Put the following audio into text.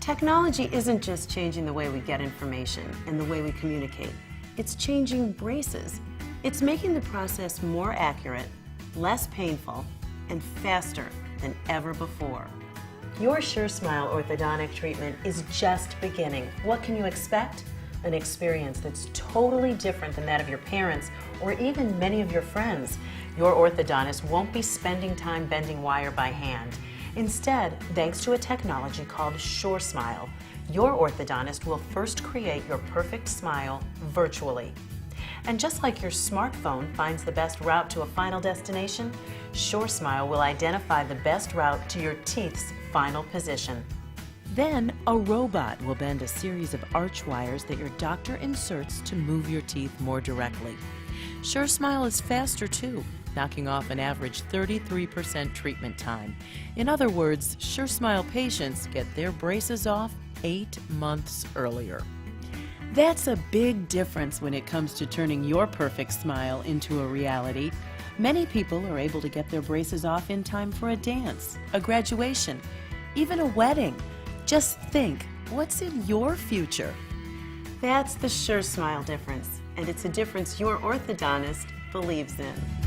Technology isn't just changing the way we get information and the way we communicate. It's changing braces. It's making the process more accurate, less painful, and faster than ever before. Your Suresmile orthodontic treatment is just beginning. What can you expect? An experience that's totally different than that of your parents or even many of your friends. Your orthodontist won't be spending time bending wire by hand. Instead, thanks to a technology called Suresmile, your orthodontist will first create your perfect smile virtually. And just like your smartphone finds the best route to a final destination, Suresmile will identify the best route to your teeth's final position. Then, a robot will bend a series of arch wires that your doctor inserts to move your teeth more directly. Suresmile is faster too, knocking off an average 33% treatment time. In other words, Suresmile patients get their braces off 8 months earlier. That's a big difference when it comes to turning your perfect smile into a reality. Many people are able to get their braces off in time for a dance, a graduation, even a wedding. Just think, what's in your future? That's the Suresmile difference, and it's a difference your orthodontist believes in.